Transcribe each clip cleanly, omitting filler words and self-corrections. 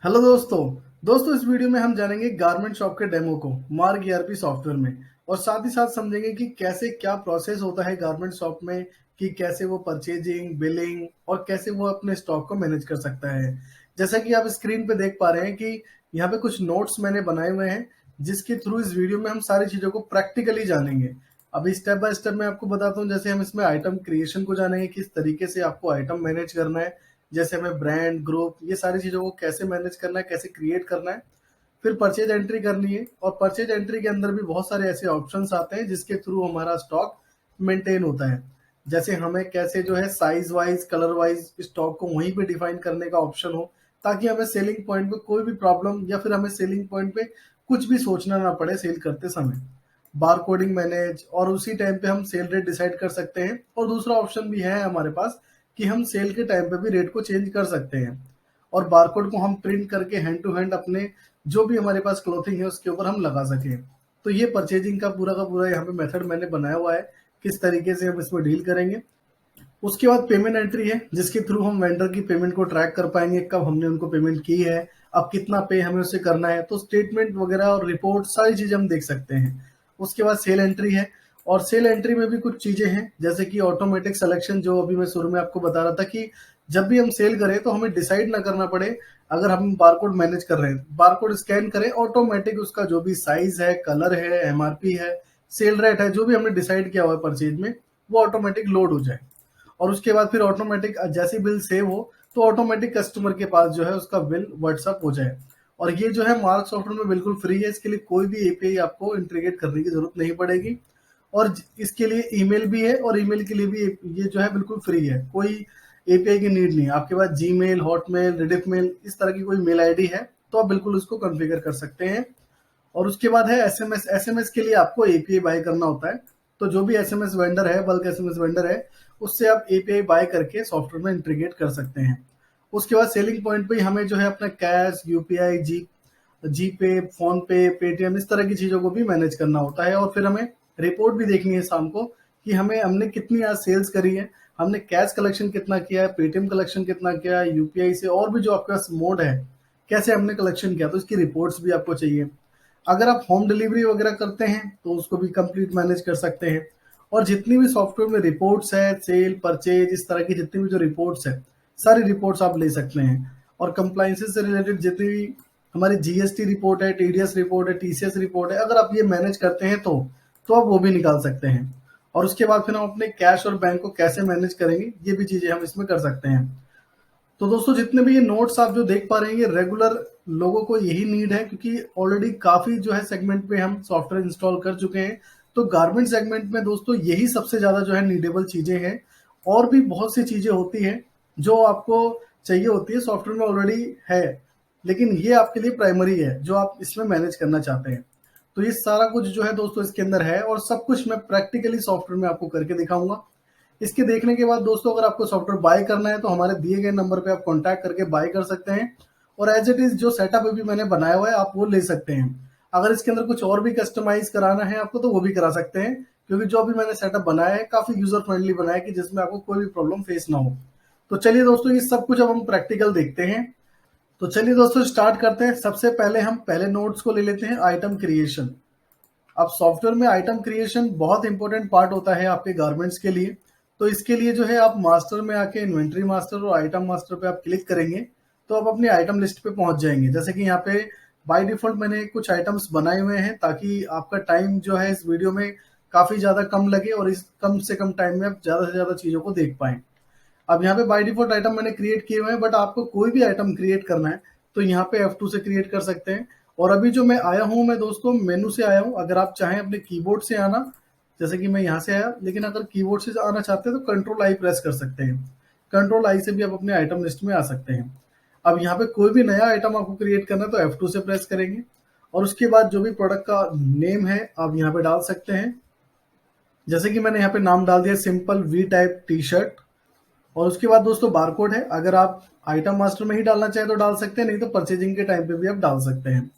Hello दोस्तों। इस video में हम जानेंगे गारमेंट शॉप के डेमो को मार्ग ईआरपी सॉफ्टवेयर में, और साथ ही साथ समझेंगे कि कैसे क्या प्रोसेस होता है गारमेंट शॉप में, कि कैसे वो परचेजिंग, बिलिंग और कैसे वो अपने स्टॉक को मैनेज कर सकता है। जैसा कि आप स्क्रीन पे देख पा रहे हैं कि यहाँ पे कुछ नोट्स मैंने बनाए हुए हैं, जिसके थ्रू इस वीडियो में हम सारी चीज़ों को प्रैक्टिकली जानेंगे। अभी स्टेप बाय स्टेप मैं आपको बताता हूँ। जैसे हम इसमें आइटम क्रिएशन को जानेंगे, किस तरीके से आपको आइटम मैनेज करना है, जैसे हमें ब्रांड, ग्रुप, ये सारी चीज़ों को कैसे मैनेज करना है, कैसे क्रिएट करना है। फिर परचेज एंट्री करनी है, और परचेज एंट्री के अंदर भी बहुत सारे ऐसे ऑप्शंस आते हैं जिसके थ्रू हमारा स्टॉक मेंटेन होता है। जैसे हमें कैसे जो है size wise, colour wise stock को वहीं पे डिफाइन करने का ऑप्शन हो, ताकि हमें सेलिंग पॉइंट पे कोई भी प्रॉब्लम या फिर हमें सेलिंग पॉइंट पे कुछ भी सोचना ना पड़े सेल करते समय। बार कोडिंग मैनेज, और उसी टाइम पे हम सेल रेट डिसाइड कर सकते हैं। और दूसरा ऑप्शन भी है हमारे पास कि हम सेल के टाइम पे भी रेट को चेंज कर सकते हैं, और बारकोड को हम प्रिंट करके हैंड टू हैंड अपने जो भी हमारे पास क्लोथिंग है उसके ऊपर हम लगा सकें। तो ये परचेजिंग का पूरा यहाँ पे मेथड मैंने बनाया हुआ है, किस तरीके से हम इसमें डील करेंगे। उसके बाद पेमेंट एंट्री है, जिसके थ्रू हम वेंडर की पेमेंट को ट्रैक कर पाएंगे, कब हमने उनको पेमेंट की है, अब कितना पे हमें उससे करना है। तो स्टेटमेंट वगैरह और रिपोर्ट सारी चीजें हम देख सकते हैं। उसके बाद सेल एंट्री है, और सेल एंट्री में भी कुछ चीजें हैं, जैसे कि ऑटोमेटिक सिलेक्शन, जो अभी मैं शुरू में आपको बता रहा था कि जब भी हम सेल करें तो हमें डिसाइड ना करना पड़े। अगर हम बारकोड मैनेज कर रहे हैं, बारकोड स्कैन करें, ऑटोमेटिक उसका जो भी साइज है, कलर है, एमआरपी है, सेल रेट है, जो भी हमने डिसाइड किया हुआ है परचेज में, वो ऑटोमेटिक लोड हो जाए। और उसके बाद फिर ऑटोमेटिक जैसे बिल सेव हो तो ऑटोमेटिक कस्टमर के पास जो है उसका बिल व्हाट्सअप हो जाए। और ये जो है मार्क सॉफ्टवेयर में बिल्कुल फ्री है, इसके लिए कोई भी एपीआई आपको इंटीग्रेट करने की जरूरत नहीं पड़ेगी। और इसके लिए ईमेल भी है, और ईमेल के लिए भी ये जो है बिल्कुल फ्री है, कोई एपीआई की नीड नहीं है। आपके पास जीमेल, हॉटमेल, रिडिफ मेल, इस तरह की कोई मेल आईडी है तो आप बिल्कुल उसको कॉन्फ़िगर कर सकते हैं। और उसके बाद है एसएमएस। एसएमएस के लिए आपको एपीआई बाय करना होता है। तो जो भी एसएमएस वेंडर है, बल्क एसएमएस वेंडर है, उससे आप एपीआई बाय करके सॉफ्टवेयर में इंटीग्रेट कर सकते हैं। उसके बाद सेलिंग पॉइंट पे हमें जो है अपना कैश, यूपीआई, जीपे, फोन पे, पेटीएम, इस तरह की चीजों को भी मैनेज करना होता है। और फिर हमें रिपोर्ट भी देखनी है शाम को, कि हमने कितनी आज सेल्स करी है, हमने कैश कलेक्शन कितना किया है, पेटीएम कलेक्शन कितना किया है, यूपीआई से, और भी जो आपके पास मोड है, कैसे हमने कलेक्शन किया, तो इसकी रिपोर्ट्स भी आपको चाहिए। अगर आप होम डिलीवरी वगैरह करते हैं तो उसको भी कंप्लीट मैनेज कर सकते हैं। और जितनी भी सॉफ्टवेयर में रिपोर्ट्स है, सेल, परचेज, इस तरह की जितनी भी जो रिपोर्ट्स है, सारी रिपोर्ट्स आप ले सकते हैं। और कंप्लाइंसेस से रिलेटेड जितनी भी हमारी जीएसटी रिपोर्ट है, टीडीएस रिपोर्ट है, टीसीएस रिपोर्ट है, अगर आप ये मैनेज करते हैं तो आप वो भी निकाल सकते हैं। और उसके बाद फिर हम अपने कैश और बैंक को कैसे मैनेज करेंगे, ये भी चीजें हम इसमें कर सकते हैं। तो दोस्तों, जितने भी ये नोट्स आप जो देख पा रहे हैं, ये रेगुलर लोगों को यही नीड है, क्योंकि ऑलरेडी काफी जो है सेगमेंट पे हम सॉफ्टवेयर इंस्टॉल कर चुके हैं। तो गारमेंट सेगमेंट में दोस्तों यही सबसे ज्यादा जो है नीडेबल चीजें हैं। और भी बहुत सी चीजें होती हैं जो आपको चाहिए होती है, सॉफ्टवेयर में ऑलरेडी है, लेकिन ये आपके लिए प्राइमरी है जो आप इसमें मैनेज करना चाहते हैं। तो ये सारा कुछ जो है दोस्तों इसके अंदर है, और सब कुछ मैं प्रैक्टिकली सॉफ्टवेयर में आपको करके दिखाऊंगा। इसके देखने के बाद दोस्तों, अगर आपको सॉफ्टवेयर बाय करना है तो हमारे दिए गए नंबर पे आप कांटेक्ट करके बाय कर सकते हैं। और एज इट इज जो सेटअप अभी मैंने बनाया हुआ है, आप वो ले सकते हैं। अगर इसके अंदर कुछ और भी कस्टमाइज कराना है आपको, तो वो भी करा सकते हैं, क्योंकि जो भी मैंने सेटअप बनाया है काफी यूजर फ्रेंडली बनाया है, कि जिसमें आपको कोई भी प्रॉब्लम फेस ना हो। तो चलिए दोस्तों, ये सब कुछ अब हम प्रैक्टिकल देखते हैं। तो चलिए दोस्तों, स्टार्ट करते हैं। सबसे पहले हम पहले नोट्स को ले लेते हैं, आइटम क्रिएशन। अब सॉफ्टवेयर में आइटम क्रिएशन बहुत इंपॉर्टेंट पार्ट होता है आपके गारमेंट्स के लिए। तो इसके लिए जो है आप मास्टर में आके इन्वेंट्री मास्टर और आइटम मास्टर पे आप क्लिक करेंगे, तो आप अपनी आइटम लिस्ट पे पहुंच जाएंगे। जैसे कि यहाँ पे बाय डिफॉल्ट मैंने कुछ आइटम्स बनाए हुए हैं, ताकि आपका टाइम जो है इस वीडियो में काफी ज्यादा कम लगे, और इस कम से कम टाइम में आप ज्यादा से ज्यादा चीजों को देख पाएं। अब यहाँ पे बाय डिफॉल्ट आइटम मैंने क्रिएट किए हुए हैं, बट आपको कोई भी आइटम क्रिएट करना है तो यहाँ पे F2 से क्रिएट कर सकते हैं। और अभी जो मैं आया हूँ, मैं दोस्तों मेनू से आया हूँ। अगर आप चाहें अपने कीबोर्ड से आना, जैसे कि मैं यहाँ से आया, लेकिन अगर कीबोर्ड से आना चाहते हैं तो कंट्रोल आई प्रेस कर सकते हैं। कंट्रोल आई से भी आप अपने आइटम लिस्ट में आ सकते हैं। अब यहाँ पे कोई भी नया आइटम आपको क्रिएट करना है तो F2 से प्रेस करेंगे, और उसके बाद जो भी प्रोडक्ट का नेम है आप यहाँ पे डाल सकते हैं। जैसे कि मैंने यहाँ पे नाम डाल दिया simple V type T shirt. और उसके बाद दोस्तों बारकोड है, अगर आप आइटम मास्टर में ही डालना चाहें तो डाल सकते हैं, नहीं तो परचेजिंग के टाइम पे भी आप डाल सकते हैं।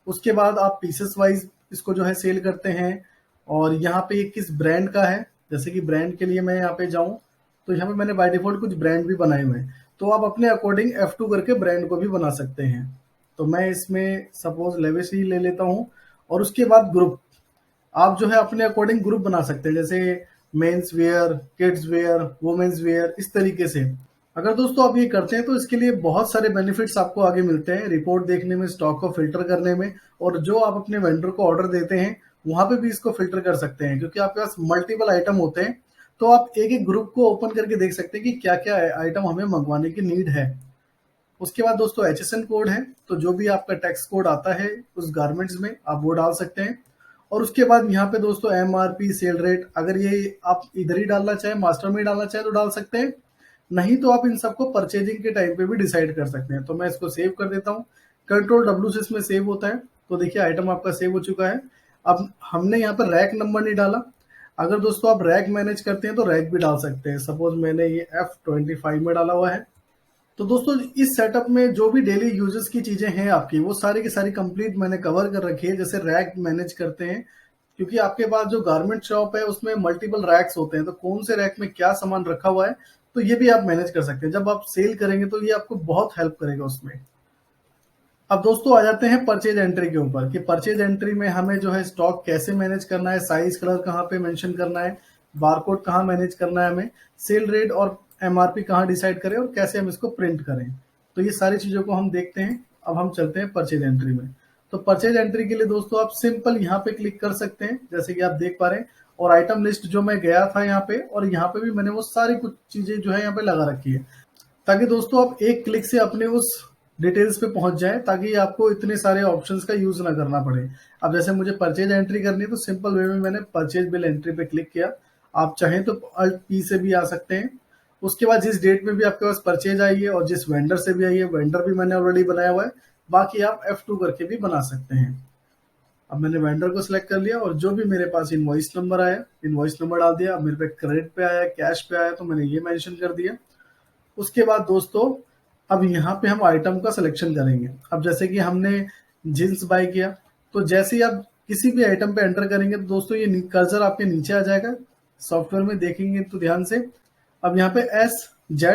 उसके बाद आप पीसेस वाइज इसको जो है सेल करते हैं। और यहाँ पे ये किस ब्रांड का है, जैसे कि ब्रांड के लिए मैं यहाँ पे जाऊँ, तो यहाँ पे मैंने बाय डिफॉल्ट कुछ ब्रांड भी बनाए हुए हैं, तो आप अपने अकॉर्डिंग F2 करके ब्रांड को भी बना सकते हैं। तो मैं इसमें सपोज लेविस ही ले लेता हूँ। और उसके बाद ग्रुप, आप जो है अपने अकॉर्डिंग ग्रुप बना सकते हैं, जैसे men's wear, kids wear, women's wear, इस तरीके से। अगर दोस्तों आप ये करते हैं तो इसके लिए बहुत सारे बेनिफिट्स आपको आगे मिलते हैं, रिपोर्ट देखने में, स्टॉक को फिल्टर करने में, और जो आप अपने वेंडर को ऑर्डर देते हैं वहां पे भी इसको फिल्टर कर सकते हैं, क्योंकि आपके पास मल्टीपल आइटम होते हैं। तो आप एक एक ग्रुप को ओपन करके देख सकते हैं कि क्या क्या आइटम हमें मंगवाने की नीड है। उसके बाद दोस्तों HSN कोड है, तो जो भी आपका टैक्स कोड आता है उस गारमेंट्स में आप वो डाल सकते हैं। और उसके बाद यहाँ पे दोस्तों MRP, सेल रेट, अगर ये आप इधर ही डालना चाहें, मास्टर में डालना चाहें तो डाल सकते हैं, नहीं तो आप इन सबको परचेजिंग के टाइम पे भी डिसाइड कर सकते हैं। तो मैं इसको सेव कर देता हूँ, Ctrl W से इसमें सेव होता है। तो देखिए आइटम आपका सेव हो चुका है। अब हमने यहाँ पर रैक नंबर नहीं डाला। अगर दोस्तों आप रैक मैनेज करते हैं तो रैक भी डाल सकते हैं, सपोज मैंने ये F25 में डाला हुआ है। तो दोस्तों इस सेटअप में जो भी डेली यूजेस की चीजें हैं आपकी, वो सारी की सारी कंप्लीट मैंने कवर कर रखी है। जैसे रैक मैनेज करते हैं, क्योंकि आपके पास जो गारमेंट शॉप है उसमें मल्टीपल रैक्स होते हैं, तो कौन से रैक में क्या सामान रखा हुआ है, तो ये भी आप मैनेज कर सकते हैं। जब आप सेल करेंगे तो ये आपको बहुत हेल्प करेगा उसमें। अब दोस्तों आ जाते हैं परचेज एंट्री के ऊपर, कि परचेज एंट्री में हमें जो है स्टॉक कैसे मैनेज करना है, साइज कलर कहाँ पे मेंशन करना है, बारकोड कहाँ मैनेज करना है हमें, सेल रेट और MRP कहाँ डिसाइड करें, और कैसे हम इसको प्रिंट करें। तो ये सारी चीजों को हम देखते हैं। अब हम चलते हैं परचेज एंट्री में। तो परचेज एंट्री के लिए दोस्तों आप सिंपल यहाँ पे क्लिक कर सकते हैं, जैसे कि आप देख पा रहे हैं। और आइटम लिस्ट जो मैं गया था यहाँ पे, और यहाँ पे भी मैंने वो सारी कुछ चीजें जो है यहाँ पे लगा रखी है, ताकि दोस्तों आप एक क्लिक से अपने उस डिटेल्स पे पहुंच जाएं, ताकि आपको इतने सारे ऑप्शंस का यूज ना करना पड़े। अब जैसे मुझे परचेज एंट्री करनी है तो सिंपल वे में मैंने परचेज बिल एंट्री पे क्लिक किया। आप चाहें तो Alt P से भी आ सकते हैं। उसके बाद जिस डेट में भी आपके पास परचेज आई है और जिस वेंडर से भी आई है, वेंडर भी मैंने ऑलरेडी बनाया हुआ है, बाकी आप F2 करके भी बना सकते हैं। अब मैंने वेंडर को सिलेक्ट कर लिया, और जो भी मेरे पास इनवॉइस नंबर आया, इनवॉइस नंबर डाल दिया। अब मेरे पे क्रेडिट पे आया, कैश पे आया, तो मैंने ये मेंशन कर दिया। उसके बाद दोस्तों अब यहाँ पे हम आइटम का सिलेक्शन करेंगे। अब जैसे कि हमने जींस बाय किया, तो जैसे ही आप किसी भी आइटम पे एंटर करेंगे तो दोस्तों ये कर्सर आपके नीचे आ जाएगा। सॉफ्टवेयर में देखेंगे तो ध्यान से, अब यहाँ पे S, Z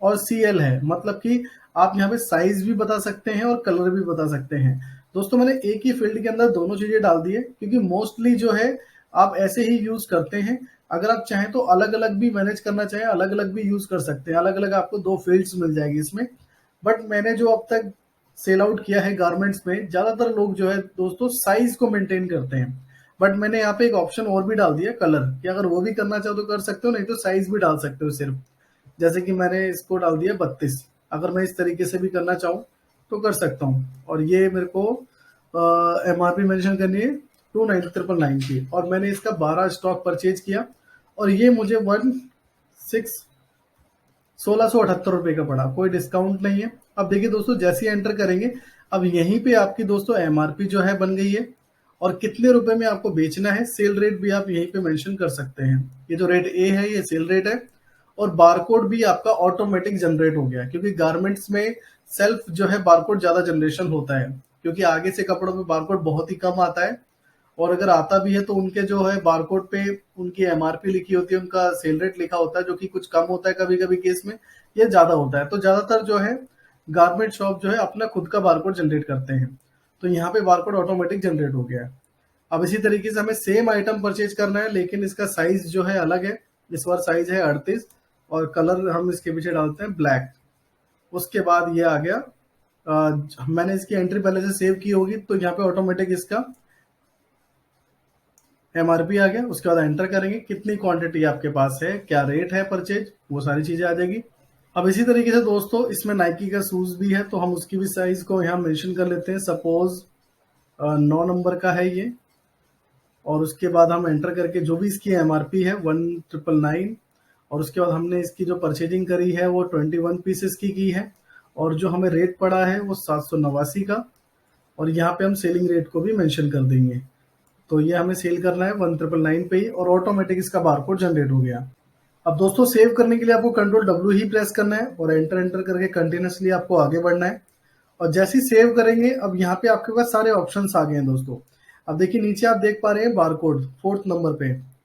और CL है, मतलब कि आप यहाँ पे साइज भी बता सकते हैं और कलर भी बता सकते हैं। दोस्तों मैंने एक ही फील्ड के अंदर दोनों चीजें डाल दी है, क्योंकि मोस्टली जो है आप ऐसे ही यूज करते हैं। अगर आप चाहें तो अलग अलग भी मैनेज करना चाहें, अलग अलग भी यूज कर सकते हैं, अलग अलग आपको दो फील्ड्स मिल जाएगी इसमें। बट मैंने जो अब तक सेल आउट किया है गारमेंट्स में, ज्यादातर लोग जो है दोस्तों साइज को मेंटेन करते हैं। बट मैंने यहाँ पे एक ऑप्शन और भी डाल दिया, कलर, कि अगर वो भी करना चाहो तो कर सकते हो, नहीं तो साइज भी डाल सकते हो सिर्फ। जैसे कि मैंने इसको डाल दिया 32। अगर मैं इस तरीके से भी करना चाहूँ तो कर सकता हूँ। और ये मेरे को MRP मेंशन करनी है 2,999 की, और मैंने इसका 12 स्टॉक परचेज किया, और ये मुझे 1678 रुपए का पड़ा, कोई डिस्काउंट नहीं है। अब देखिए दोस्तों जैसे ही एंटर करेंगे, अब यहीं पे आपकी दोस्तों MRP जो है बन गई है, और कितने रुपए में आपको बेचना है, सेल रेट भी आप यहीं पे मेंशन कर सकते हैं। ये जो रेट A है ये सेल रेट है। और बारकोड भी आपका ऑटोमेटिक जनरेट हो गया है, क्योंकि गारमेंट्स में सेल्फ जो है बारकोड ज्यादा जनरेशन होता है, क्योंकि आगे से कपड़ों में बारकोड बहुत ही कम आता है। और अगर आता भी है तो उनके जो है बारकोड पे उनकी MRP लिखी होती है, उनका सेल रेट लिखा होता है, जो कि कुछ कम होता है कभी कभी केस में, ये ज्यादा होता है। तो ज्यादातर जो है गारमेंट शॉप जो है अपना खुद का बारकोड जनरेट करते हैं। तो यहाँ पे बारकोड ऑटोमेटिक जनरेट हो गया है। अब इसी तरीके से हमें सेम आइटम परचेज करना है, लेकिन इसका साइज जो है अलग है। इस बार साइज है 38, और कलर हम इसके पीछे डालते हैं ब्लैक। उसके बाद ये आ गया, मैंने इसकी एंट्री पहले से सेव की होगी, तो यहाँ पे ऑटोमेटिक इसका MRP आ गया। उसके बाद एंटर करेंगे, कितनी क्वांटिटी आपके पास है, क्या रेट है परचेज, वो सारी चीजें आ जाएगी। अब इसी तरीके से दोस्तों इसमें नाइकी का शूज भी है, तो हम उसकी भी साइज को यहाँ मेंशन कर लेते हैं। सपोज 9 नंबर का है ये, और उसके बाद हम एंटर करके जो भी इसकी MRP है 1,999, और उसके बाद हमने इसकी जो परचेजिंग करी है वो 21 पीसेस की है, और जो हमें रेट पड़ा है वो 789 का। और यहाँ पे हम सेलिंग रेट को भी मेंशन कर देंगे। तो ये हमें सेल करना है 1,999 पे ही, और ऑटोमेटिक इसका बारकोड जनरेट हो गया। अब दोस्तों सेव करने के लिए आपको Ctrl W ही प्रेस करना है, और एंटर एंटर करके कंटिन्यूसली आपको आगे बढ़ना है। और जैसे ही सेव करेंगे, अब यहाँ पे आपके पास सारे ऑप्शंस आ गए हैं दोस्तों। अब देखिए नीचे आप देख पा रहे हैं बारकोड 4th नंबर पे।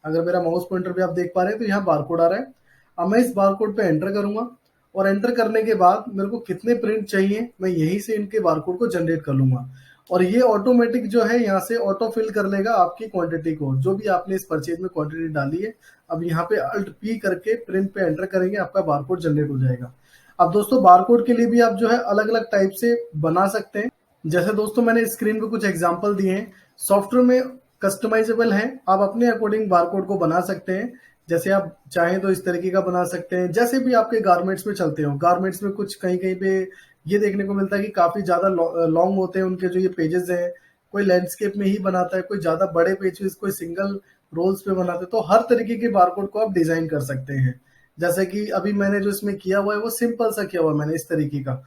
अगर मेरा माउस पॉइंटर पे आप देख पा रहे हैं तो यहाँ बारकोड आ रहा है। अब मैं इस बारकोड पे एंटर करूंगा, और एंटर करने के बाद मेरे को कितने प्रिंट चाहिए मैं यहीं से इनके बारकोड को जनरेट कर लूंगा और ये ऑटोमेटिक जो है यहाँ से ऑटो फिल कर लेगा आपकी क्वांटिटी को, जो भी आपने इस परचेज में क्वांटिटी डाली है। अब यहाँ पे अल्ट पी करके प्रिंट पे एंटर करेंगे, आपका बारकोड जनरेट हो जाएगा। अब दोस्तों बारकोड के लिए भी आप जो है अलग अलग टाइप से बना सकते हैं। जैसे दोस्तों मैंने स्क्रीन पे कुछ एग्जांपल दिए हैं, सॉफ्टवेयर में कस्टमाइजेबल है, आप अपने अकॉर्डिंग बारकोड को बना सकते हैं। जैसे आप चाहें तो इस तरीके का बना सकते हैं, जैसे भी आपके गारमेंट्स में चलते हो। गारमेंट्स में कुछ कहीं कहीं पे ये देखने को मिलता है कि काफी ज्यादा लॉन्ग होते हैं उनके जो ये पेजेस हैं, कोई लैंडस्केप में ही बनाता है, कोई ज्यादा बड़े पेजेस, कोई सिंगल रोल्स पे बनाते हैं। तो हर तरीके के बारकोड को आप डिजाइन कर सकते हैं। जैसे कि अभी मैंने जो इसमें किया हुआ है वो सिंपल सा किया हुआ है मैंने इस तरीके का।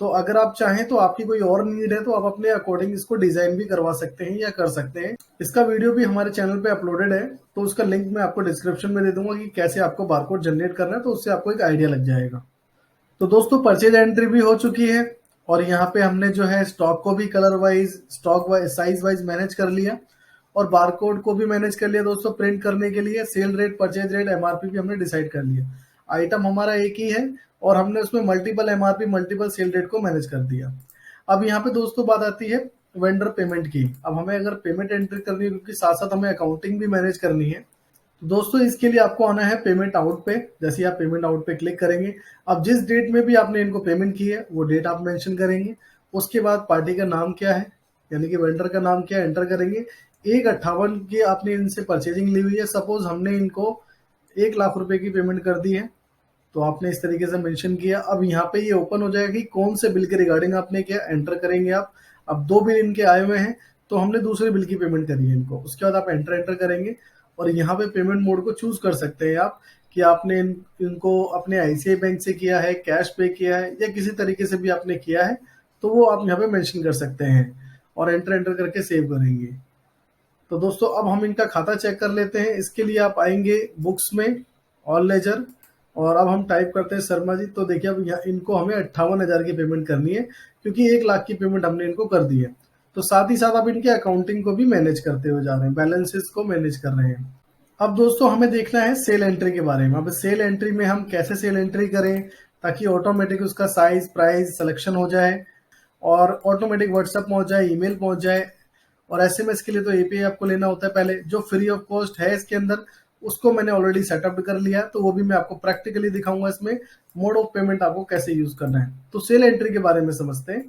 तो अगर आप चाहें तो आपकी कोई और नीड है तो आप अपने अकॉर्डिंग इसको डिजाइन भी करवा सकते हैं या कर सकते हैं। इसका वीडियो भी हमारे चैनल पे अपलोडेड है, तो उसका लिंक मैं आपको डिस्क्रिप्शन में दे दूंगा कि कैसे आपको बारकोड जनरेट करना है, तो उससे आपको एक आइडिया लग जाएगा। तो दोस्तों परचेज एंट्री भी हो चुकी है और यहाँ पे हमने जो है स्टॉक को भी colour wise, stock wise, size wise manage कर लिया और बारकोड को भी मैनेज कर लिया दोस्तों। प्रिंट करने के लिए cell rate, purchase rate, MRP भी हमने डिसाइड कर लिया। आइटम हमारा एक ही है और हमने उसमें multiple MRP, multiple cell rate को मैनेज कर दिया। अब यहाँ पे दोस्तों बात आती है वेंडर पेमेंट की। अब हमें अगर पेमेंट एंट्री करनी है, क्योंकि साथ साथ हमें अकाउंटिंग भी मैनेज करनी है, तो दोस्तों इसके लिए आपको आना है पेमेंट आउट पे। जैसे ही आप पेमेंट आउट पे क्लिक करेंगे, अब जिस डेट में भी आपने इनको पेमेंट की है वो डेट आप मेंशन करेंगे। उसके बाद पार्टी का नाम क्या है, यानी कि वेंडर का नाम क्या है, एंटर करेंगे। 1,58 की आपने इनसे परचेजिंग ली हुई है। सपोज हमने इनको 1,00,000 रुपए की पेमेंट कर दी है, तो आपने इस तरीके से मेंशन किया। अब यहाँ पे ये ओपन हो जाएगा कि कौन से बिल के रिगार्डिंग आपने किया, एंटर करेंगे आप। अब 2 बिल इनके आए हुए हैं, तो हमने दूसरे बिल की पेमेंट करी है इनको। उसके बाद आप एंटर करेंगे और यहाँ पे पेमेंट मोड को चूज कर सकते हैं आप कि आपने इनको अपने आईसीआई बैंक से किया है, कैश पे किया है, या किसी तरीके से भी आपने किया है, तो वो आप यहाँ पे मेंशन कर सकते हैं और एंटर करके सेव करेंगे। तो दोस्तों अब हम इनका खाता चेक कर लेते हैं। इसके लिए आप आएंगे बुक्स में, ऑल लेजर, और अब हम टाइप करते हैं शर्मा जी। तो देखिए अब यहाँ इनको हमें 58,000 की पेमेंट करनी है, क्योंकि 1,00,000 की पेमेंट हमने इनको कर दी है। तो साथ ही साथ आप इनके अकाउंटिंग को भी मैनेज करते हुए जा रहे हैं, बैलेंसेस को मैनेज कर रहे हैं। अब दोस्तों हमें देखना है सेल एंट्री के बारे में। अब सेल एंट्री में हम कैसे सेल एंट्री करें ताकि ऑटोमेटिक उसका साइज, प्राइस सिलेक्शन हो जाए और ऑटोमेटिक व्हाट्सएप पहुंच जाए, ईमेल पहुंच जाए। और एसएमएस के लिए तो एपीआई आपको लेना होता है पहले, जो फ्री ऑफ कॉस्ट है इसके अंदर, उसको मैंने ऑलरेडी सेटअप कर लिया है, तो वो भी मैं आपको प्रैक्टिकली दिखाऊंगा इसमें मोड ऑफ पेमेंट आपको कैसे यूज करना है। तो सेल एंट्री के बारे में समझते हैं।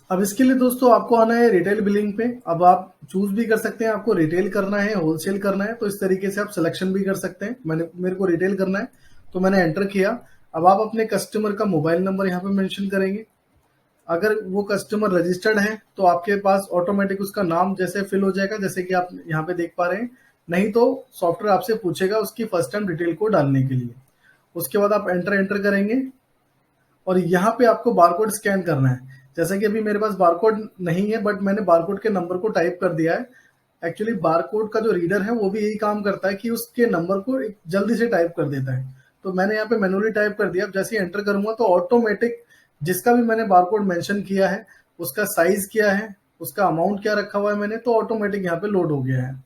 अब इसके लिए दोस्तों आपको आना है रिटेल बिलिंग पे। अब आप चूज भी कर सकते हैं आपको रिटेल करना है, होलसेल करना है, तो इस तरीके से आप सिलेक्शन भी कर सकते हैं। मेरे को रिटेल करना है, तो मैंने एंटर किया। अब आप अपने कस्टमर का मोबाइल नंबर यहाँ पे मेंशन करेंगे। अगर वो कस्टमर रजिस्टर्ड है तो आपके पास ऑटोमेटिक उसका नाम जैसे फिल हो जाएगा, जैसे कि आप यहाँ पे देख पा रहे हैं। नहीं तो सॉफ्टवेयर आपसे पूछेगा उसकी फर्स्ट टाइम डिटेल को डालने के लिए। उसके बाद आप एंटर करेंगे और यहाँ पे आपको बारकोड स्कैन करना है। जैसे कि अभी मेरे पास बारकोड नहीं है, बट मैंने बारकोड के नंबर को टाइप कर दिया है। एक्चुअली बारकोड का जो रीडर है वो भी यही काम करता है कि उसके नंबर को जल्दी से टाइप कर देता है। तो मैंने यहाँ पे मैनुअली टाइप कर दिया। अब जैसे ही एंटर करूंगा तो ऑटोमेटिक जिसका भी मैंने बारकोड मेंशन किया है, उसका साइज क्या है, उसका अमाउंट क्या रखा हुआ है मैंने, तो ऑटोमेटिक यहाँ पे लोड हो गया है।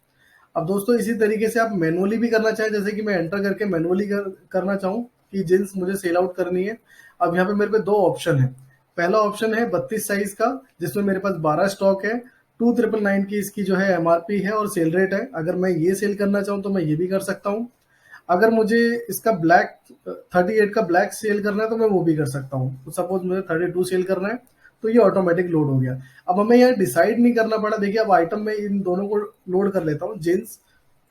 अब दोस्तों इसी तरीके से आप मैनुअली भी करना चाहें, जैसे कि मैं एंटर करके मैनुअली करना चाहूँ कि जींस मुझे सेल आउट करनी है। अब यहाँ पे मेरे पे 2 ऑप्शन है। पहला ऑप्शन है 32 साइज का, जिसमें मेरे पास 12 स्टॉक है, 2,999 की इसकी जो है एमआरपी है और सेल रेट है। अगर मैं ये सेल करना चाहूँ तो मैं ये भी कर सकता हूँ। अगर मुझे इसका ब्लैक 38 का ब्लैक सेल करना है तो मैं वो भी कर सकता हूँ। तो सपोज मुझे 32 सेल करना है, तो ये ऑटोमेटिक लोड हो गया। अब हमें यहाँ डिसाइड नहीं करना पड़ा। देखिए अब आइटम में इन दोनों को लोड कर लेता हूँ, जींस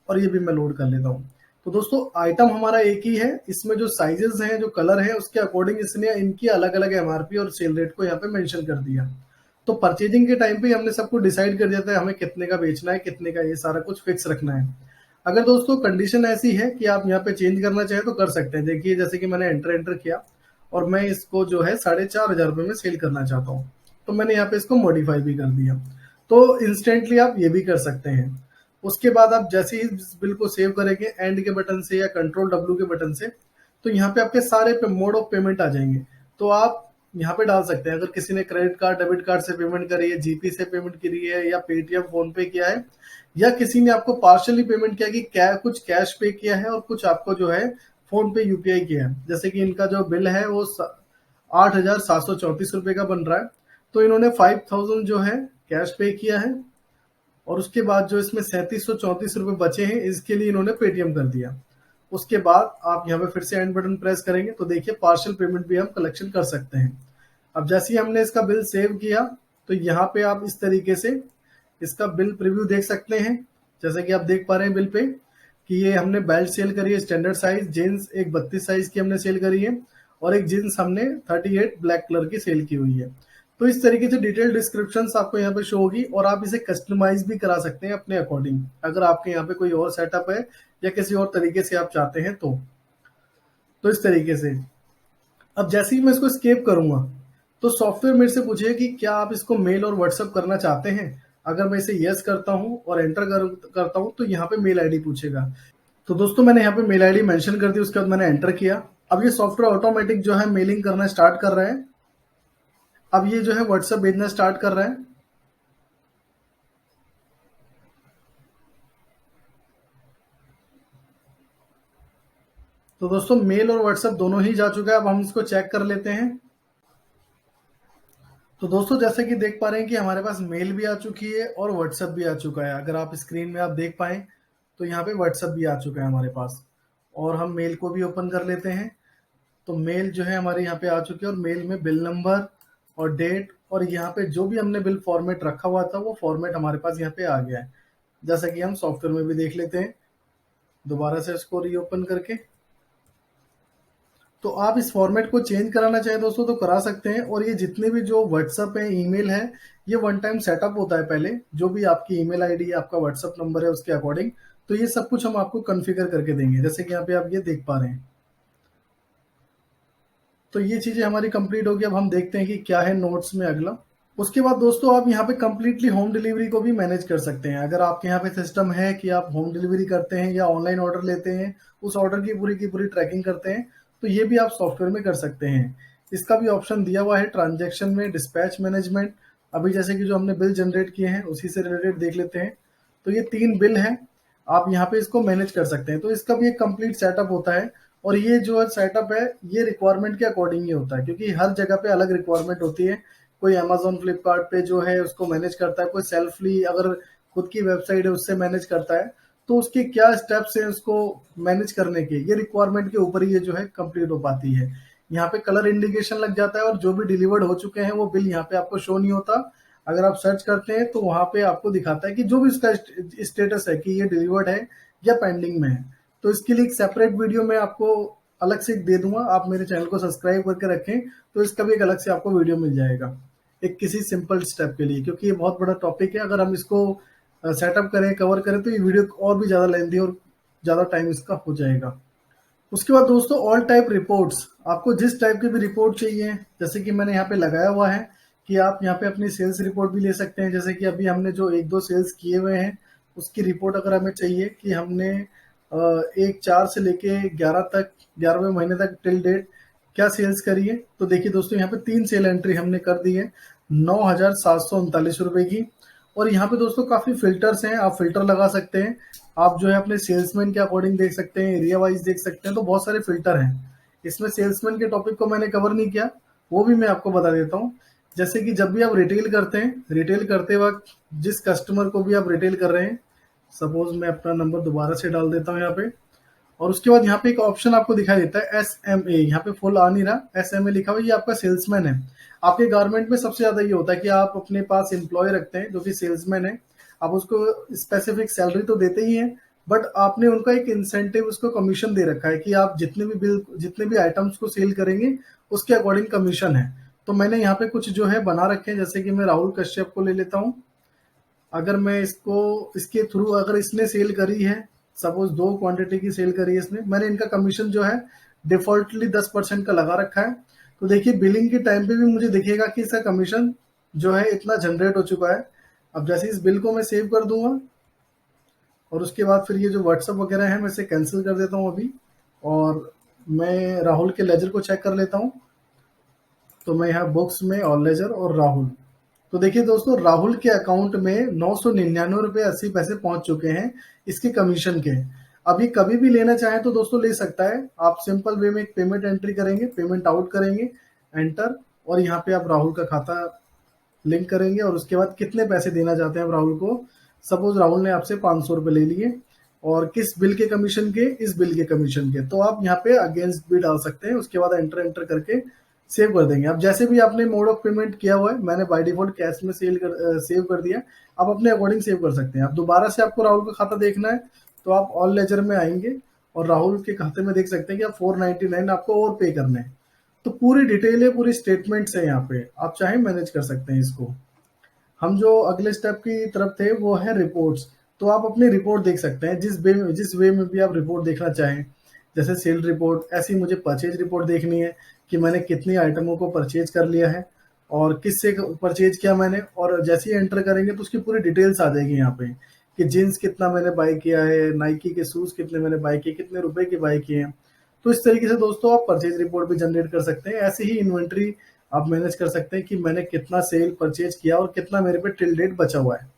और ये भी मैं लोड कर लेता हूँ। तो दोस्तों आइटम हमारा एक ही है, इसमें जो साइजेस हैं, जो कलर है, उसके अकॉर्डिंग इसने इनकी अलग अलग एमआरपी और सेल रेट को यहाँ पे मेंशन कर दिया। तो परचेजिंग के टाइम पे हमने सब कुछ डिसाइड कर दिया था हमें कितने का बेचना है, कितने का, ये सारा कुछ फिक्स रखना है। अगर दोस्तों कंडीशन ऐसी है कि आप यहाँ पे चेंज करना चाहें तो कर सकते हैं। देखिए जैसे कि मैंने एंटर किया और मैं इसको जो है 4,500 रुपए में सेल करना चाहता हूँ, तो मैंने यहाँ पे इसको मॉडिफाई भी कर दिया। तो इंस्टेंटली आप ये भी कर सकते हैं। उसके बाद आप जैसे ही इस बिल को सेव करेंगे एंड के बटन से या कंट्रोल डब्ल्यू के बटन से, तो यहाँ पे आपके सारे मोड ऑफ पेमेंट आ जाएंगे। तो आप यहाँ पे डाल सकते हैं, अगर किसी ने क्रेडिट कार्ड, डेबिट कार्ड से पेमेंट करी है, जीपी से पेमेंट करी है, या पेटीएम, फोन पे किया है, या किसी ने आपको पार्शियली पेमेंट किया कि कुछ कैश पे किया है और कुछ आपको जो है फोन पे यूपीआई किया है। जैसे कि इनका जो बिल है वो 8,734 रुपये का बन रहा है। तो इन्होंने 5,000 जो है कैश पे किया है, और उसके बाद जो इसमें 3,734 रुपये बचे हैं इसके लिए इन्होंने पेटीएम कर दिया। उसके बाद आप यहाँ पे फिर से एंड बटन प्रेस करेंगे तो देखिए पार्शियल पेमेंट भी हम कलेक्शन कर सकते हैं। अब जैसे ही हमने इसका बिल सेव किया तो यहाँ पे आप इस तरीके से इसका बिल प्रीव्यू देख सकते हैं। जैसे कि आप देख पा रहे हैं बिल पे कि ये हमने बेल्ट सेल करी है स्टैंडर्ड साइज जीन्स, एक 32 साइज की हमने सेल करी है, और एक जीन्स हमने 38 ब्लैक कलर की सेल की हुई है। तो इस तरीके से डिटेल डिस्क्रिप्शंस आपको यहाँ पे शो होगी, और आप इसे कस्टमाइज भी करा सकते हैं अपने अकॉर्डिंग, अगर आपके यहाँ पे कोई और सेटअप है या किसी और तरीके से आप चाहते हैं तो इस तरीके से। अब जैसे ही मैं इसको स्केप करूंगा तो सॉफ्टवेयर मेरे से पूछेगा कि क्या आप इसको मेल और व्हाट्सएप करना चाहते हैं। अगर मैं इसे यस करता हूं और एंटर करता हूं तो यहाँ पे मेल आईडी पूछेगा। तो दोस्तों मैंने यहाँ पे मेल आईडी मेंशन कर दी, उसके बाद मैंने एंटर किया। अब ये सॉफ्टवेयर ऑटोमेटिक जो है मेलिंग करना स्टार्ट कर रहा है। अब ये जो है व्हाट्सएप भेजना स्टार्ट कर रहा है। तो दोस्तों मेल और व्हाट्सएप दोनों ही जा चुका है। अब हम इसको चेक कर लेते हैं। तो दोस्तों जैसे कि देख पा रहे हैं कि हमारे पास मेल भी आ चुकी है और व्हाट्सएप भी आ चुका है। अगर आप स्क्रीन में आप देख पाएं तो यहाँ पे व्हाट्सएप भी आ चुका है हमारे पास, और हम मेल को भी ओपन कर लेते हैं। तो मेल जो है हमारे यहाँ पे आ चुकी है, और मेल में बिल नंबर और डेट, और यहाँ पे जो भी हमने बिल फॉर्मेट रखा हुआ था वो फॉर्मेट हमारे पास यहाँ पे आ गया है। जैसा कि हम सॉफ्टवेयर में भी देख लेते हैं दोबारा से इसको रीओपन करके। तो आप इस फॉर्मेट को चेंज कराना चाहें दोस्तों तो करा सकते हैं। और ये जितने भी जो व्हाट्सअप है, ईमेल है, ये वन टाइम सेटअप होता है पहले, जो भी आपकी ईमेल आईडी आपका व्हाट्सअप नंबर है उसके अकॉर्डिंग। तो ये सब कुछ हम आपको कॉन्फ़िगर करके देंगे, जैसे कि यहाँ पे आप ये देख पा रहे हैं। तो ये चीजें हमारी कंप्लीट होगी। अब हम देखते हैं कि क्या है नोट्स में अगला। उसके बाद दोस्तों आप यहाँ पे कंप्लीटली होम डिलीवरी को भी मैनेज कर सकते हैं। अगर आपके यहाँ पे सिस्टम है कि आप होम डिलीवरी करते हैं या ऑनलाइन ऑर्डर लेते हैं, उस ऑर्डर की पूरी ट्रैकिंग करते हैं, तो ये भी आप सॉफ्टवेयर में कर सकते हैं। इसका भी ऑप्शन दिया हुआ है ट्रांजेक्शन में, डिस्पैच मैनेजमेंट। अभी जैसे कि जो हमने बिल जनरेट किए हैं उसी से रिलेटेड देख लेते हैं। तो ये 3 बिल हैं, आप यहाँ पे इसको मैनेज कर सकते हैं। तो इसका भी एक कंप्लीट सेटअप होता है, और ये जो सेटअप है ये रिक्वायरमेंट के अकॉर्डिंग ही होता है, क्योंकि हर जगह पे अलग रिक्वायरमेंट होती है। कोई अमेजोन फ्लिपकार्ट पे जो है उसको मैनेज करता है, कोई सेल्फली अगर खुद की वेबसाइट है उससे मैनेज करता है। तो उसके क्या स्टेप्स हैं उसको मैनेज करने के, ये रिक्वायरमेंट के ऊपर ही ये जो है कंप्लीट हो पाती है। यहाँ पे कलर इंडिकेशन लग जाता है, और जो भी डिलीवर्ड हो चुके हैं वो बिल यहाँ पे आपको शो नहीं होता। अगर आप सर्च करते हैं तो वहां पे आपको दिखाता है कि जो भी इसका स्टेटस है कि ये डिलीवर्ड है या पेंडिंग में है। तो इसके लिए एक सेपरेट वीडियो मैं आपको अलग से दे दूंगा, आप मेरे चैनल को सब्सक्राइब करके रखें तो इसका भी एक अलग से आपको वीडियो मिल जाएगा एक किसी सिंपल स्टेप के लिए, क्योंकि ये बहुत बड़ा टॉपिक है। अगर हम इसको सेटअप करें, कवर करें, तो ये वीडियो और भी ज़्यादा लेंथी और ज़्यादा टाइम इसका हो जाएगा। उसके बाद दोस्तों ऑल टाइप रिपोर्ट्स, आपको जिस टाइप की भी रिपोर्ट चाहिए, जैसे कि मैंने यहाँ पे लगाया हुआ है कि आप यहाँ पे अपनी सेल्स रिपोर्ट भी ले सकते हैं। जैसे कि अभी हमने जो 1-2 सेल्स किए हुए हैं उसकी रिपोर्ट अगर हमें चाहिए कि हमने 1/4 से लेके 11 तक, 11वें महीने तक टिल डेट क्या सेल्स करी है, तो देखिए दोस्तों यहाँ पे 3 सेल एंट्री हमने कर दी है 9,739 रुपए की। और यहाँ पे दोस्तों काफी फिल्टर्स हैं, आप फिल्टर लगा सकते हैं। आप जो है अपने सेल्समैन के अकॉर्डिंग देख सकते हैं, एरिया वाइज देख सकते हैं, तो बहुत सारे फिल्टर हैं। इसमें सेल्समैन के टॉपिक को मैंने कवर नहीं किया, वो भी मैं आपको बता देता हूँ। जैसे कि जब भी आप रिटेल करते हैं, रिटेल करते वक्त जिस कस्टमर को भी आप रिटेल कर रहे हैं, सपोज मैं अपना नंबर दोबारा से डाल देता हूँ यहाँ पे, और उसके बाद यहाँ पे एक ऑप्शन आपको दिखाई देता है SMA, यहाँ पे फुल आ नहीं रहा, SMA लिखा हुआ, ये आपका सेल्समैन है। आपके गारमेंट में सबसे ज्यादा ये होता है कि आप अपने पास एम्प्लॉय रखते हैं जो कि सेल्समैन है। आप उसको स्पेसिफिक सैलरी तो देते ही हैं, बट आपने उनका एक इंसेंटिव, उसको कमीशन दे रखा है कि आप जितने भी आइटम्स को सेल करेंगे उसके अकॉर्डिंग कमीशन है। तो मैंने यहाँ पे कुछ जो है बना रखे हैं, जैसे कि मैं राहुल कश्यप को ले लेता हूँ। अगर मैं इसके थ्रू अगर इसने सेल करी है, सपोज 2 क्वांटिटी की सेल करी है इसने, मैंने इनका कमीशन जो है डिफॉल्टली 10% का लगा रखा है। तो देखिए बिलिंग के टाइम पे भी मुझे दिखेगा कि इसका कमीशन जो है इतना जनरेट हो चुका है। अब जैसे इस बिल को मैं सेव कर दूंगा, और उसके बाद फिर ये जो व्हाट्सअप वगैरह है मैं इसे कैंसिल कर देता हूँ अभी, और मैं राहुल के लेजर को चेक कर लेता हूँ। तो मैं यहाँ बुक्स में और लेजर और राहुल, तो देखिए दोस्तों राहुल के अकाउंट में 999 रुपये 80 पैसे पहुंच चुके हैं इसके कमीशन के। अब ये कभी भी लेना चाहें तो दोस्तों ले सकता है। आप सिंपल वे में एक पेमेंट एंट्री करेंगे, पेमेंट आउट करेंगे, एंटर, और यहाँ पे आप राहुल का खाता लिंक करेंगे और उसके बाद कितने पैसे देना चाहते हैं आप राहुल को। सपोज राहुल ने आपसे 500 रुपये ले लिए, और किस बिल के कमीशन के, इस बिल के कमीशन के, तो आप यहाँ पे अगेंस्ट भी डाल सकते हैं। उसके बाद एंटर एंटर करके सेव कर देंगे। अब जैसे भी आपने मोड ऑफ पेमेंट किया हुआ है, मैंने बाय डिफॉल्ट कैश में सेव कर दिया, आप अपने अकॉर्डिंग सेव कर सकते हैं। अब दोबारा से आपको राहुल का खाता देखना है तो आप ऑल लेजर में आएंगे और राहुल के खाते में देख सकते हैं कि आप 499 आपको और पे करने हैं। तो पूरी डिटेल है, पूरी स्टेटमेंट्स है यहाँ पे, आप चाहे मैनेज कर सकते हैं इसको। हम जो अगले स्टेप की तरफ थे वो है रिपोर्ट्स। तो आप अपनी रिपोर्ट देख सकते हैं जिस वे में भी आप रिपोर्ट देखना चाहें। जैसे सेल रिपोर्ट, ऐसी मुझे परचेज रिपोर्ट देखनी है कि मैंने कितनी आइटमों को परचेज कर लिया है और किससे परचेज किया मैंने, और जैसे ही एंटर करेंगे तो उसकी पूरी डिटेल्स आ जाएगी यहाँ पे कि जीन्स कितना मैंने बाय किया है, नाइकी के शूज कितने मैंने बाय किए, कितने रुपए के बाय किए हैं। तो इस तरीके से दोस्तों आप परचेज रिपोर्ट भी जनरेट कर सकते हैं। ऐसे ही इन्वेंट्री आप मैनेज कर सकते हैं कि मैंने कितना सेल परचेज किया और कितना मेरे पे टिल डेट बचा हुआ है।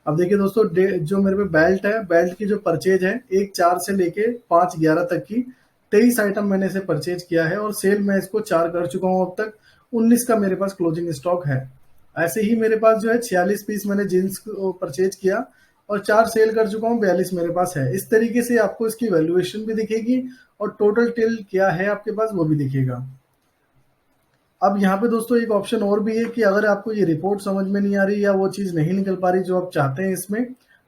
अब देखिए दोस्तों, जो मेरे पे बेल्ट है, बेल्ट की जो परचेज है 1/4 से लेके 5/11 तक की 23 आइटम मैंने इसे परचेज किया है, और सेल मैं इसको 4 कर चुका हूँ अब तक। 19 का मेरे पास क्लोजिंग स्टॉक है। ऐसे ही मेरे पास जो है 46 पीस मैंने जीन्स को परचेज किया और 4 सेल कर चुका हूँ, 42 मेरे पास है। इस तरीके से आपको इसकी वैल्यूएशन भी दिखेगी और टोटल टिल क्या है आपके पास वो भी दिखेगा। अब यहाँ पे दोस्तों एक ऑप्शन और भी है कि अगर आपको ये रिपोर्ट समझ में नहीं आ रही या वो चीज़ नहीं निकल पा रही जो आप चाहते हैं इसमें,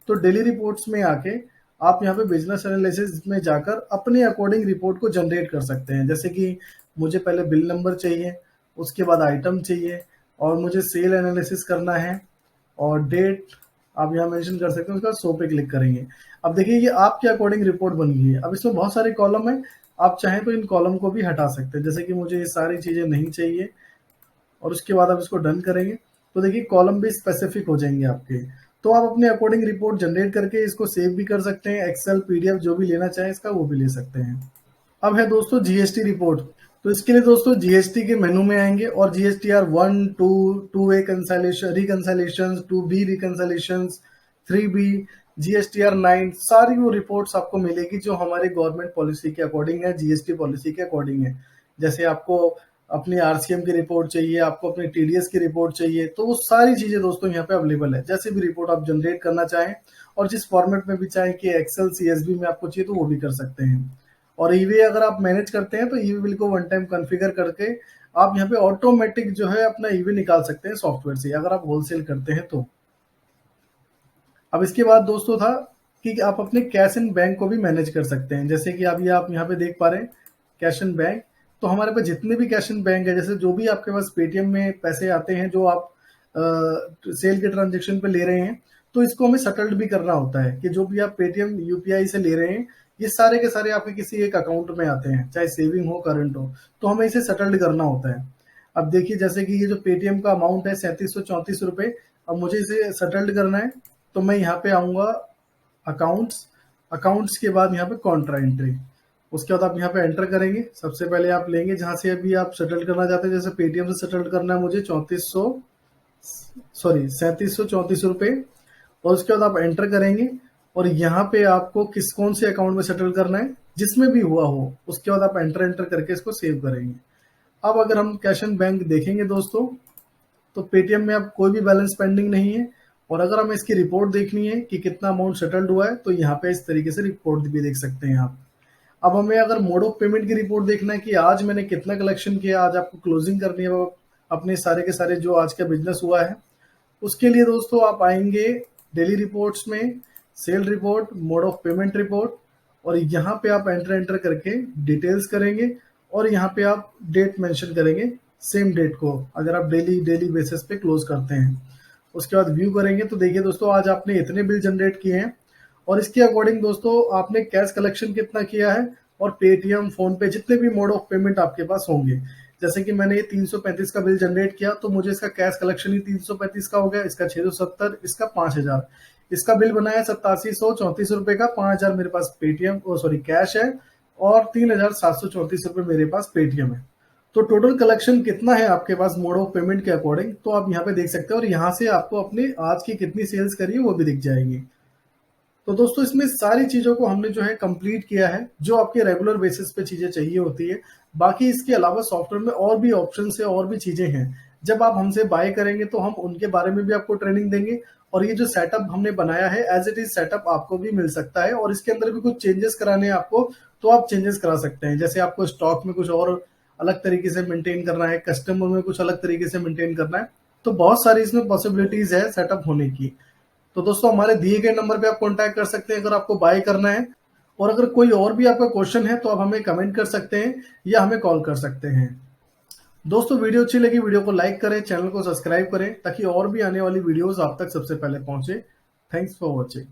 तो डेली रिपोर्ट्स में आके आप यहाँ पे बिजनेस एनालिसिस में जाकर अपने अकॉर्डिंग रिपोर्ट को जनरेट कर सकते हैं। जैसे कि मुझे पहले बिल नंबर चाहिए, उसके बाद आइटम चाहिए, और मुझे सेल एनालिसिस करना है, और डेट आप यहाँ मेंशन कर सकते हैं। उसके बाद शो पे क्लिक करेंगे। अब देखिए ये आपके अकॉर्डिंग रिपोर्ट बन गई है। अब इसमें बहुत सारे कॉलम है, आप चाहें तो इन कॉलम को भी हटा सकते हैं। जैसे कि मुझे ये सारी चीज़ें नहीं चाहिए, और उसके बाद आप इसको डन करेंगे तो देखिए कॉलम भी स्पेसिफिक हो जाएंगे आपके। तो आप अपने अकॉर्डिंग रिपोर्ट जनरेट करके इसको सेव भी कर सकते हैं, एक्सेल, पीडीएफ जो भी लेना चाहें इसका वो भी ले सकते हैं। अब है दोस्तों जीएसटी रिपोर्ट। तो इसके लिए दोस्तों जीएसटी के मेनू में आएंगे और GSTR 1, 2, 2A consolation reconciliation, 2B reconciliation, 3B, GSTR 9, सारी वो रिपोर्ट्स आपको मिलेगी जो हमारे गवर्नमेंट पॉलिसी के अकॉर्डिंग है, जीएसटी पॉलिसी के अकॉर्डिंग है। जैसे आपको अपनी आरसीएम की रिपोर्ट चाहिए, आपको अपनी टीडीएस की रिपोर्ट चाहिए, तो वो सारी चीजें दोस्तों यहाँ पे अवेलेबल है। जैसे भी रिपोर्ट आप जनरेट करना चाहें और जिस फॉर्मेट में भी चाहें कि एक्सेल, सीएसवी में आपको चाहिए तो वो भी कर सकते हैं। और ईवे अगर आप मैनेज करते हैं तो ईवे बिल को वन टाइम कॉन्फ़िगर करके आप यहाँ पे ऑटोमेटिक जो है अपना ईवे निकाल सकते हैं सॉफ्टवेयर से, अगर आप होलसेल करते हैं तो। अब इसके बाद दोस्तों था कि आप अपने कैश एंड बैंक को भी मैनेज कर सकते हैं। जैसे कि अभी आप यहाँ पे देख पा रहे हैं कैश एंड बैंक। तो हमारे पास जितने भी कैश एंड बैंक है, जैसे जो भी आपके पास पेटीएम में पैसे आते हैं जो आप सेल के ट्रांजेक्शन पे ले रहे हैं, तो इसको हमें सेटल्ड भी करना होता है कि जो भी आप पेटीएम यूपीआई से ले रहे हैं ये सारे के सारे आपके किसी एक अकाउंट में आते हैं, चाहे सेविंग हो, करंट हो, तो हमें इसे सेटल्ड करना होता है। अब देखिए जैसे कि ये जो पेटीएम का अमाउंट है 3734 रुपये, अब मुझे इसे सेटल्ड करना है तो मैं यहाँ पे आऊँगा अकाउंट्स, अकाउंट्स के बाद यहाँ पे कॉन्ट्रा एंट्री। उसके बाद आप यहाँ पे एंटर करेंगे। सबसे पहले आप लेंगे जहाँ से अभी आप सेटल करना चाहते हैं। जैसे पेटीएम से सेटल करना है मुझे 3734 रुपये, और उसके बाद आप एंटर करेंगे और यहाँ पे आपको कौन से अकाउंट में सेटल करना है, जिसमें भी हुआ हो, उसके बाद आप एंटर एंटर करके इसको सेव करेंगे। अब अगर हम कैश एंड बैंक देखेंगे दोस्तों, तो पेटीएम में अब कोई भी बैलेंस पेंडिंग नहीं है। और अगर हमें इसकी रिपोर्ट देखनी है कि कितना अमाउंट सेटल्ड हुआ है, तो यहाँ पे इस तरीके से रिपोर्ट भी देख सकते हैं आप। अब हमें अगर मोड ऑफ पेमेंट की रिपोर्ट देखना है कि आज मैंने कितना कलेक्शन किया, आज आपको क्लोजिंग करनी है वो अपने सारे के सारे जो आज का बिजनेस हुआ है, उसके लिए दोस्तों आप आएंगे डेली रिपोर्ट्स में, sale report, mode of payment report, और यहाँ पे आप एंटर एंटर करके डिटेल्स करेंगे और यहाँ पे आप डेट मेंशन करेंगे, सेम डेट को अगर आप डेली बेसिस पे क्लोज करते हैं। उसके बाद व्यू करेंगे तो देखिए दोस्तों आज आपने इतने बिल जनरेट किए हैं, और इसके अकॉर्डिंग दोस्तों आपने कैश कलेक्शन कितना किया है, और पेटीएम, फोन पे, जितने भी मोड ऑफ पेमेंट आपके पास होंगे। जैसे कि मैंने ये 335 का बिल जनरेट किया तो मुझे इसका कैश कलेक्शन ही 335 का हो गया, इसका 670, इसका 5000, इसका बिल बना है 8734 रुपए का। 5000 मेरे पास पेटीएम सॉरी कैश है, और 3734 रुपए मेरे पास पेटीएम है। तो टोटल कलेक्शन कितना है आपके पास मोड ऑफ पेमेंट के अकॉर्डिंग, तो आप यहाँ पे देख सकते हैं, और यहाँ से आपको अपने आज की कितनी सेल्स करी है वो भी दिख जाएगी। तो दोस्तों इसमें सारी चीज़ों को हमने जो है कंप्लीट किया है, जो आपके रेगुलर बेसिस पे चीज़ें चाहिए होती है। बाकी इसके अलावा सॉफ्टवेयर में और भी ऑप्शंस है और भी चीज़ें हैं। जब आप हमसे बाय करेंगे तो हम उनके बारे में भी आपको ट्रेनिंग देंगे, और ये जो सेटअप हमने बनाया है एज़ इट इज़ सेटअप आपको भी मिल सकता है, और इसके अंदर भी कुछ चेंजेस कराने हैं आपको, तो आप चेंजेस करा सकते हैं। जैसे आपको स्टॉक में कुछ और अलग तरीके से मेंटेन करना है, कस्टमर में कुछ अलग तरीके से मेंटेन करना है, तो बहुत सारी इसमें पॉसिबिलिटीज़ है सेटअप होने की। तो दोस्तों हमारे दिए गए नंबर पे आप कॉन्टैक्ट कर सकते हैं अगर आपको बाय करना है, और अगर कोई और भी आपका क्वेश्चन है तो आप हमें कमेंट कर सकते हैं या हमें कॉल कर सकते हैं। दोस्तों वीडियो अच्छी लगी, वीडियो को लाइक करें, चैनल को सब्सक्राइब करें ताकि और भी आने वाली वीडियोस आप तक सबसे पहले पहुंचे। Thanks for watching.